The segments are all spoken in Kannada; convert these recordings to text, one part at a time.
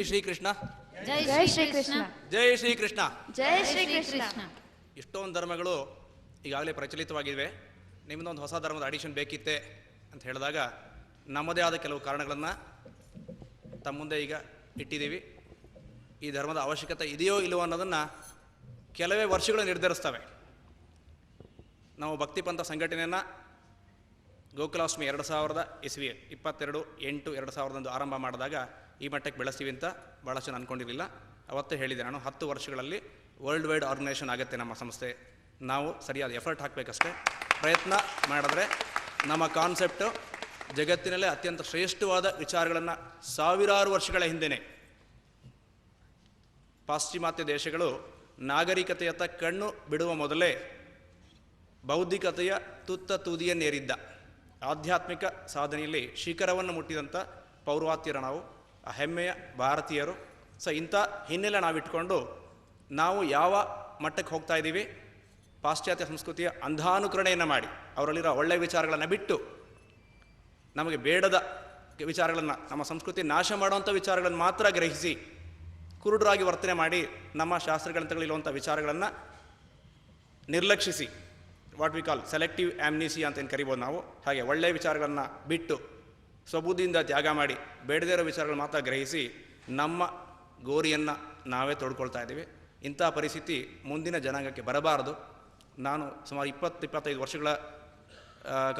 ಶ್ರೀಕೃಷ್ಣ, ಜೈ ಶ್ರೀಕೃಷ್ಣ, ಜೈ ಶ್ರೀಕೃಷ್ಣ, ಜೈ ಶ್ರೀಕೃಷ್ಣ. ಇಷ್ಟೊಂದು ಧರ್ಮಗಳು ಈಗಾಗಲೇ ಪ್ರಚಲಿತವಾಗಿವೆ. ನಿಮ್ಮದೊಂದು ಹೊಸ ಧರ್ಮದ ಅಡಿಷನ್ ಬೇಕಿತ್ತೆ ಅಂತ ಹೇಳಿದಾಗ ನಮ್ಮದೇ ಆದ ಕೆಲವು ಕಾರಣಗಳನ್ನು ತಮ್ಮ ಮುಂದೆ ಈಗ ಇಟ್ಟಿದ್ದೀವಿ. ಈ ಧರ್ಮದ ಅವಶ್ಯಕತೆ ಇದೆಯೋ ಇಲ್ಲವೋ ಅನ್ನೋದನ್ನು ಕೆಲವೇ ವರ್ಷಗಳು ನಿರ್ಧರಿಸ್ತವೆ. ನಾವು ಭಕ್ತಿಪಂಥ ಸಂಘಟನೆಯನ್ನು ಗೋಕುಲಾಷ್ಟಮಿ 2000 ಇಸ್ವಿ 22/8/2000 ಆರಂಭ ಮಾಡಿದಾಗ ಈ ಮಟ್ಟಕ್ಕೆ ಬೆಳೆಸ್ತೀವಿ ಅಂತ ಭಾಳಷ್ಟು ಜನ ಅಂದ್ಕೊಂಡಿರಲಿಲ್ಲ. ಅವತ್ತೇ ಹೇಳಿದೆ ನಾನು, 10 ವರ್ಷಗಳಲ್ಲಿ ವರ್ಲ್ಡ್ ವೈಡ್ ಆರ್ಗನೈಸೇಷನ್ ಆಗುತ್ತೆ ನಮ್ಮ ಸಂಸ್ಥೆ. ನಾವು ಸರಿಯಾದ ಎಫರ್ಟ್ ಹಾಕಬೇಕಷ್ಟೇ, ಪ್ರಯತ್ನ ಮಾಡಿದ್ರೆ ನಮ್ಮ ಕಾನ್ಸೆಪ್ಟು ಜಗತ್ತಿನಲ್ಲೇ ಅತ್ಯಂತ ಶ್ರೇಷ್ಠವಾದ ವಿಚಾರಗಳನ್ನು ಸಾವಿರಾರು ವರ್ಷಗಳ ಹಿಂದೆಯೇ ಪಾಶ್ಚಿಮಾತ್ಯ ದೇಶಗಳು ನಾಗರಿಕತೆಯತ್ತ ಕಣ್ಣು ಬಿಡುವ ಮೊದಲೇ ಬೌದ್ಧಿಕತೆಯ ತುತ್ತ ತುದಿಯನ್ನೇರಿದ್ದ ಆಧ್ಯಾತ್ಮಿಕ ಸಾಧನೆಯಲ್ಲಿ ಶಿಖರವನ್ನು ಮುಟ್ಟಿದಂಥ ಪೌರ್ವಾತ್ಯರು ನಾವು, ಆ ಹೆಮ್ಮೆಯ ಭಾರತೀಯರು. ಸೊ ಇಂಥ ಹಿನ್ನೆಲೆ ನಾವಿಟ್ಕೊಂಡು ನಾವು ಯಾವ ಮಟ್ಟಕ್ಕೆ ಹೋಗ್ತಾ ಇದ್ದೀವಿ, ಪಾಶ್ಚಾತ್ಯ ಸಂಸ್ಕೃತಿಯ ಅಂಧಾನುಕರಣೆಯನ್ನು ಮಾಡಿ ಅವರಲ್ಲಿರೋ ಒಳ್ಳೆಯ ವಿಚಾರಗಳನ್ನು ಬಿಟ್ಟು ನಮಗೆ ಬೇಡದ ವಿಚಾರಗಳನ್ನು, ನಮ್ಮ ಸಂಸ್ಕೃತಿ ನಾಶ ಮಾಡುವಂಥ ವಿಚಾರಗಳನ್ನು ಮಾತ್ರ ಗ್ರಹಿಸಿ ಕುರುಡರಾಗಿ ವರ್ತನೆ ಮಾಡಿ ನಮ್ಮ ಶಾಸ್ತ್ರಗ್ರಂಥಗಳಿರುವಂಥ ವಿಚಾರಗಳನ್ನು ನಿರ್ಲಕ್ಷಿಸಿ, ವಾಟ್ ವಿ ಕಾಲ್ ಸೆಲೆಕ್ಟಿವ್ ಆಮ್ನಿಸಿಯಾ ಅಂತ ಏನು ಕರಿಬೋದು ನಾವು, ಹಾಗೆ ಒಳ್ಳೆಯ ವಿಚಾರಗಳನ್ನು ಬಿಟ್ಟು ಸ್ವಬುದ್ಧಿಯಿಂದ ತ್ಯಾಗ ಮಾಡಿ ಬೇಡದೇ ಇರೋ ವಿಚಾರಗಳು ಮಾತ್ರ ಗ್ರಹಿಸಿ ನಮ್ಮ ಗೋರಿಯನ್ನು ನಾವೇ ತೊಡ್ಕೊಳ್ತಾ ಇದ್ದೀವಿ. ಇಂಥ ಪರಿಸ್ಥಿತಿ ಮುಂದಿನ ಜನಾಂಗಕ್ಕೆ ಬರಬಾರದು. ನಾನು ಸುಮಾರು 20-25 ವರ್ಷಗಳ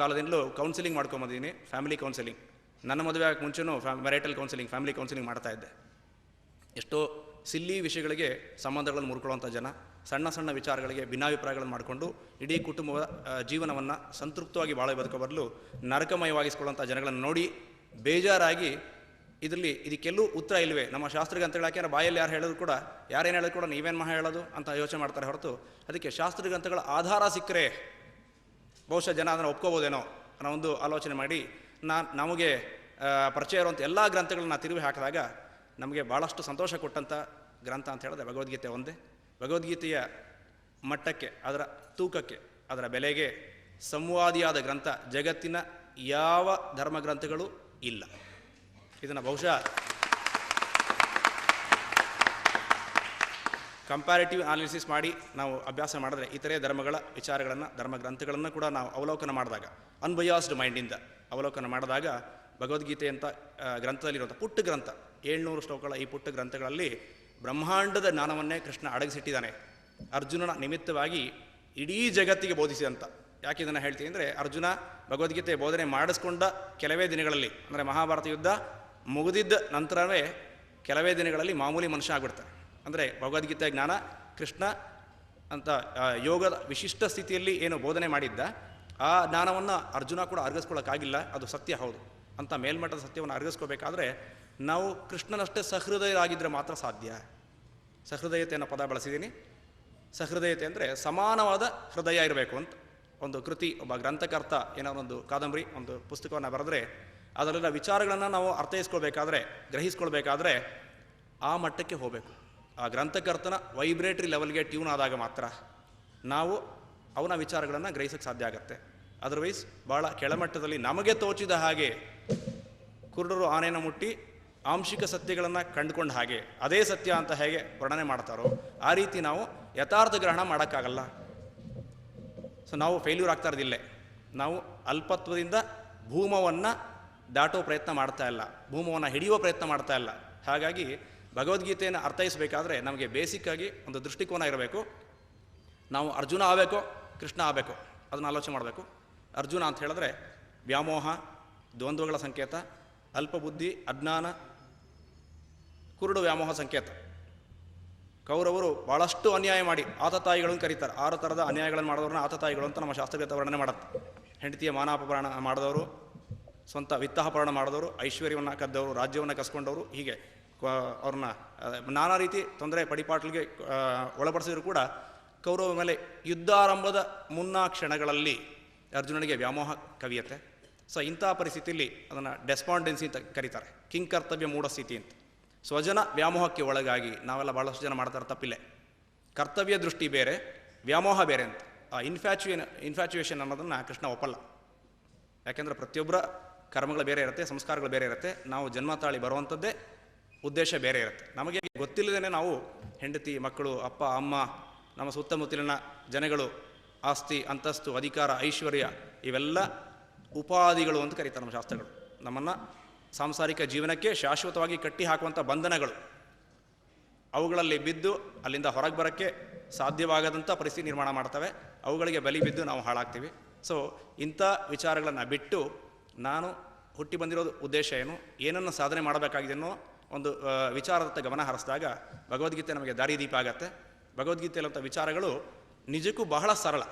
ಕಾಲದಿಂದಲೂ ಕೌನ್ಸಿಲಿಂಗ್ ಮಾಡ್ಕೊಂಬಂದಿದ್ದೀನಿ, ಫ್ಯಾಮಿಲಿ ಕೌನ್ಸಿಲಿಂಗ್. ನನ್ನ ಮದುವೆ ಆಗಕ್ಕೆ ಮುಂಚೆನೂ ಮ್ಯಾರಿಟಲ್ ಕೌನ್ಸಿಲಿಂಗ್, ಫ್ಯಾಮಿಲಿ ಕೌನ್ಸಿಲಿಂಗ್ ಮಾಡ್ತಾಯಿದ್ದೆ. ಎಷ್ಟೋ ಸಿಲ್ಲಿ ವಿಷಯಗಳಿಗೆ ಸಂಬಂಧಗಳನ್ನು ಮುರ್ಕೊಳ್ಳುವಂಥ ಜನ, ಸಣ್ಣ ಸಣ್ಣ ವಿಚಾರಗಳಿಗೆ ಭಿನ್ನಾಭಿಪ್ರಾಯಗಳನ್ನು ಮಾಡಿಕೊಂಡು ಇಡೀ ಕುಟುಂಬದ ಜೀವನವನ್ನು ಸಂತೃಪ್ತವಾಗಿ ಬಾಳೆ ಬದುಕೋ ಬದಲು ನರಕಮಯವಾಗಿಸ್ಕೊಳ್ಳುವಂಥ ಜನಗಳನ್ನು ನೋಡಿ ಬೇಜಾರಾಗಿ ಇದಕ್ಕೆಲ್ಲೂ ಉತ್ತರ ಇಲ್ಲವೇ, ನಮ್ಮ ಶಾಸ್ತ್ರಗ್ರಂಥಗಳು ಯಾಕೆಂದ್ರೆ ಬಾಯಲ್ಲಿ ಯಾರು ಹೇಳಿದ್ರು ಕೂಡ, ಯಾರೇನು ಹೇಳಿದ್ರು ಕೂಡ ನೀವೇನು ಮಹಾ ಹೇಳೋದು ಅಂತ ಯೋಚನೆ ಮಾಡ್ತಾರೆ ಹೊರತು, ಅದಕ್ಕೆ ಶಾಸ್ತ್ರಗ್ರಂಥಗಳ ಆಧಾರ ಸಿಕ್ಕರೆ ಬಹುಶಃ ಜನ ಅದನ್ನು ಒಪ್ಕೋಬೋದೇನೋ ಅನ್ನೋ ಒಂದು ಆಲೋಚನೆ ಮಾಡಿ ನಮಗೆ ಪರಿಚಯ ಇರುವಂಥ ಎಲ್ಲ ಗ್ರಂಥಗಳನ್ನ ತಿರುವಿ ಹಾಕಿದಾಗ ನಮಗೆ ಭಾಳಷ್ಟು ಸಂತೋಷ ಕೊಟ್ಟಂಥ ಗ್ರಂಥ ಅಂತ ಹೇಳಿದ್ರೆ ಭಗವದ್ಗೀತೆ ಒಂದೇ. ಭಗವದ್ಗೀತೆಯ ಮಟ್ಟಕ್ಕೆ, ಅದರ ತೂಕಕ್ಕೆ, ಅದರ ಬೆಲೆಗೆ ಸಂವಾದಿಯಾದ ಗ್ರಂಥ ಜಗತ್ತಿನ ಯಾವ ಧರ್ಮಗ್ರಂಥಗಳು ಇಲ್ಲ. ಇದನ್ನು ಬಹುಶಃ ಕಂಪ್ಯಾರಿಟಿವ್ ಅನಾಲಿಸಿಸ್ ಮಾಡಿ ನಾವು ಅಭ್ಯಾಸ ಮಾಡಿದ್ರೆ ಇತರೆ ಧರ್ಮಗಳ ವಿಚಾರಗಳನ್ನು, ಧರ್ಮಗ್ರಂಥಗಳನ್ನು ಕೂಡ ನಾವು ಅವಲೋಕನ ಮಾಡಿದಾಗ, ಅನ್ಬಯಾಸ್ಡ್ ಮೈಂಡಿಂದ ಅವಲೋಕನ ಮಾಡಿದಾಗ ಭಗವದ್ಗೀತೆ ಅಂತ ಗ್ರಂಥದಲ್ಲಿರುವಂಥ ಪುಟ್ಟ ಗ್ರಂಥ, 700 ಶ್ಲೋಕಗಳ ಈ ಪುಟ್ಟ ಗ್ರಂಥಗಳಲ್ಲಿ ಬ್ರಹ್ಮಾಂಡದ ಜ್ಞಾನವನ್ನೇ ಕೃಷ್ಣ ಅಡಗಿಸಿಟ್ಟಿದ್ದಾನೆ. ಅರ್ಜುನನ ನಿಮಿತ್ತವಾಗಿ ಇಡೀ ಜಗತ್ತಿಗೆ ಬೋಧಿಸಿದಂಥ. ಯಾಕೆ ಇದನ್ನು ಹೇಳ್ತೀನಿ ಅಂದರೆ, ಅರ್ಜುನ ಭಗವದ್ಗೀತೆ ಬೋಧನೆ ಮಾಡಿಸ್ಕೊಂಡ ಕೆಲವೇ ದಿನಗಳಲ್ಲಿ, ಅಂದರೆ ಮಹಾಭಾರತ ಯುದ್ಧ ಮುಗಿದಿದ್ದ ನಂತರವೇ ಕೆಲವೇ ದಿನಗಳಲ್ಲಿ ಮಾಮೂಲಿ ಮನುಷ್ಯ ಆಗ್ಬಿಡ್ತಾರೆ. ಅಂದರೆ ಭಗವದ್ಗೀತೆ ಜ್ಞಾನ ಕೃಷ್ಣ ಅಂತ ಯೋಗದ ವಿಶಿಷ್ಟ ಸ್ಥಿತಿಯಲ್ಲಿ ಏನು ಬೋಧನೆ ಮಾಡಿದ್ದ, ಆ ಜ್ಞಾನವನ್ನು ಅರ್ಜುನ ಕೂಡ ಅರ್ಗಿಸ್ಕೊಳ್ಳೋಕ್ಕಾಗಿಲ್ಲ. ಅದು ಸತ್ಯ ಹೌದು. ಅಂಥ ಮೇಲ್ಮಟ್ಟದ ಸತ್ಯವನ್ನು ಅರ್ಗಿಸ್ಕೋಬೇಕಾದ್ರೆ ನಾವು ಕೃಷ್ಣನಷ್ಟೇ ಸಹೃದಯರಾಗಿದ್ದರೆ ಮಾತ್ರ ಸಾಧ್ಯ. ಸಹೃದಯತೆ ಅನ್ನೋ ಪದ ಬಳಸಿದ್ದೀನಿ. ಸಹೃದಯತೆ ಅಂದರೆ ಸಮಾನವಾದ ಹೃದಯ ಇರಬೇಕು ಅಂತ. ಒಂದು ಕೃತಿ, ಒಬ್ಬ ಗ್ರಂಥಕರ್ತ ಏನಾದ್ರು ಒಂದು ಕಾದಂಬರಿ, ಒಂದು ಪುಸ್ತಕವನ್ನು ಬರೆದ್ರೆ ಅದರಲ್ಲಿರೋ ವಿಚಾರಗಳನ್ನು ನಾವು ಅರ್ಥೈಸ್ಕೊಳ್ಬೇಕಾದ್ರೆ, ಗ್ರಹಿಸ್ಕೊಳ್ಬೇಕಾದ್ರೆ ಆ ಮಟ್ಟಕ್ಕೆ ಹೋಗಬೇಕು. ಆ ಗ್ರಂಥಕರ್ತನ ವೈಬ್ರೇಟ್ರಿ ಲೆವೆಲ್ಗೆ ಟ್ಯೂನ್ ಆದಾಗ ಮಾತ್ರ ನಾವು ಅವನ ವಿಚಾರಗಳನ್ನು ಗ್ರಹಿಸೋಕ್ಕೆ ಸಾಧ್ಯ ಆಗುತ್ತೆ. ಅದರ್ವೈಸ್ ಭಾಳ ಕೆಳಮಟ್ಟದಲ್ಲಿ ನಮಗೆ ತೋಚಿದ ಹಾಗೆ ಕುರುಡರು ಆನೆಯನ್ನು ಮುಟ್ಟಿ ಆಂಶಿಕ ಸತ್ಯಗಳನ್ನು ಕಂಡುಕೊಂಡ ಹಾಗೆ ಅದೇ ಸತ್ಯ ಅಂತ ಹೇಗೆ ವರ್ಣನೆ ಮಾಡ್ತಾರೋ ಆ ರೀತಿ ನಾವು ಯಥಾರ್ಥ ಗ್ರಹಣ ಮಾಡೋಕ್ಕಾಗಲ್ಲ. ಸೊ ನಾವು ಫೇಲ್ಯೂರ್ ಆಗ್ತಾ ಇರೋದಿಲ್ಲೇ. ನಾವು ಅಲ್ಪತ್ವದಿಂದ ಭೂಮವನ್ನು ದಾಟೋ ಪ್ರಯತ್ನ ಮಾಡ್ತಾ ಇಲ್ಲ, ಭೂಮವನ್ನು ಹಿಡಿಯುವ ಪ್ರಯತ್ನ ಮಾಡ್ತಾ ಇಲ್ಲ. ಹಾಗಾಗಿ ಭಗವದ್ಗೀತೆಯನ್ನು ಅರ್ಥೈಸಬೇಕಾದ್ರೆ ನಮಗೆ ಬೇಸಿಕ್ಕಾಗಿ ಒಂದು ದೃಷ್ಟಿಕೋನ ಇರಬೇಕು. ನಾವು ಅರ್ಜುನ ಆಗಬೇಕೋ ಕೃಷ್ಣ ಆಗಬೇಕೋ ಅದನ್ನು ಆಲೋಚನೆ ಮಾಡಬೇಕು. ಅರ್ಜುನ ಅಂತ ಹೇಳಿದ್ರೆ ವ್ಯಾಮೋಹ, ದ್ವಂದ್ವಗಳ ಸಂಕೇತ, ಅಲ್ಪಬುದ್ಧಿ, ಅಜ್ಞಾನ, ಕುರುಡು ವ್ಯಾಮೋಹ ಸಂಕೇತ. ಕೌರವರು ಭಾಳಷ್ಟು ಅನ್ಯಾಯ ಮಾಡಿ ಆತತಾಯಿಗಳನ್ನು ಕರೀತಾರೆ. 6 ಥರದ ಅನ್ಯಾಯಗಳನ್ನು ಮಾಡಿದವ್ರನ್ನ ಆತತಾಯಿಗಳು ಅಂತ ನಮ್ಮ ಶಾಸ್ತ್ರಗತ ವರ್ಣನೆ ಮಾಡುತ್ತೆ. ಹೆಂಡತಿಯ ಮಾನಾಪಹರಣ ಮಾಡಿದವರು, ಸ್ವಂತ ವಿತ್ತಹಪಹರಣ ಮಾಡಿದವರು, ಐಶ್ವರ್ಯವನ್ನು ಕದ್ದವರು, ರಾಜ್ಯವನ್ನು ಕಸ್ಕೊಂಡವರು, ಹೀಗೆ ಅವ್ರನ್ನ ನಾನಾ ರೀತಿ ತೊಂದರೆ ಪಡಿಪಾಟ್ಲಿಗೆ ಒಳಪಡಿಸಿದ್ರು ಕೂಡ ಕೌರವ ಮೇಲೆ ಯುದ್ಧಾರಂಭದ ಮುನ್ನಾ ಕ್ಷಣಗಳಲ್ಲಿ ಅರ್ಜುನನಿಗೆ ವ್ಯಾಮೋಹ ಕವಿಯತ್ತೆ. ಸೊ ಇಂಥ ಪರಿಸ್ಥಿತಿಯಲ್ಲಿ ಅದನ್ನು ಡೆಸ್ಪಾಂಡೆನ್ಸಿ ಅಂತ ಕರೀತಾರೆ, ಕಿಂಗ್ ಕರ್ತವ್ಯ ಮೂಢ ಸ್ಥಿತಿ ಅಂತ. ಸ್ವಜನ ವ್ಯಾಮೋಹಕ್ಕೆ ಒಳಗಾಗಿ ನಾವೆಲ್ಲ ಭಾಳಷ್ಟು ಜನ ಮಾಡ್ತಾರೆ, ತಪ್ಪಿಲ್ಲ. ಕರ್ತವ್ಯ ದೃಷ್ಟಿ ಬೇರೆ, ವ್ಯಾಮೋಹ ಬೇರೆ ಅಂತ. ಆ ಇನ್ಫ್ಯಾಚುಯೇಷನ್ ಅನ್ನೋದನ್ನು ಕೃಷ್ಣ ಒಪ್ಪಲ್ಲ. ಯಾಕೆಂದರೆ ಪ್ರತಿಯೊಬ್ಬರ ಕರ್ಮಗಳು ಬೇರೆ ಇರುತ್ತೆ, ಸಂಸ್ಕಾರಗಳು ಬೇರೆ ಇರುತ್ತೆ. ನಾವು ಜನ್ಮ ತಾಳಿ ಬರುವಂಥದ್ದೇ ಉದ್ದೇಶ ಬೇರೆ ಇರುತ್ತೆ. ನಮಗೆ ಗೊತ್ತಿಲ್ಲದೇ ನಾವು ಹೆಂಡತಿ, ಮಕ್ಕಳು, ಅಪ್ಪ ಅಮ್ಮ, ನಮ್ಮ ಸುತ್ತಮುತ್ತಲಿನ ಜನಗಳು, ಆಸ್ತಿ ಅಂತಸ್ತು, ಅಧಿಕಾರ, ಐಶ್ವರ್ಯ ಇವೆಲ್ಲ ಉಪಾಧಿಗಳು ಅಂತ ಕರೀತಾರೆ ನಮ್ಮ ಶಾಸ್ತ್ರಗಳು. ನಮ್ಮನ್ನು ಸಾಂಸಾರಿಕ ಜೀವನಕ್ಕೆ ಶಾಶ್ವತವಾಗಿ ಕಟ್ಟಿ ಹಾಕುವಂಥ ಬಂಧನಗಳು. ಅವುಗಳಲ್ಲಿ ಬಿದ್ದು ಅಲ್ಲಿಂದ ಹೊರಗೆ ಬರೋಕ್ಕೆ ಸಾಧ್ಯವಾಗದಂಥ ಪರಿಸ್ಥಿತಿ ನಿರ್ಮಾಣ ಮಾಡ್ತವೆ. ಅವುಗಳಿಗೆ ಬಲಿ ಬಿದ್ದು ನಾವು ಹಾಳಾಗ್ತೀವಿ. ಸೊ ಇಂಥ ವಿಚಾರಗಳನ್ನು ಬಿಟ್ಟು ನಾನು ಹುಟ್ಟಿ ಬಂದಿರೋದು ಉದ್ದೇಶ ಏನು, ಏನನ್ನು ಸಾಧನೆ ಮಾಡಬೇಕಾಗಿದೆ ಅನ್ನೋ ಒಂದು ವಿಚಾರದತ್ತ ಗಮನ ಹರಿಸಿದಾಗ ಭಗವದ್ಗೀತೆ ನಮಗೆ ದಾರಿದೀಪ ಆಗತ್ತೆ. ಭಗವದ್ಗೀತೆಯಲ್ಲಂಥ ವಿಚಾರಗಳು ನಿಜಕ್ಕೂ ಬಹಳ ಸರಳ.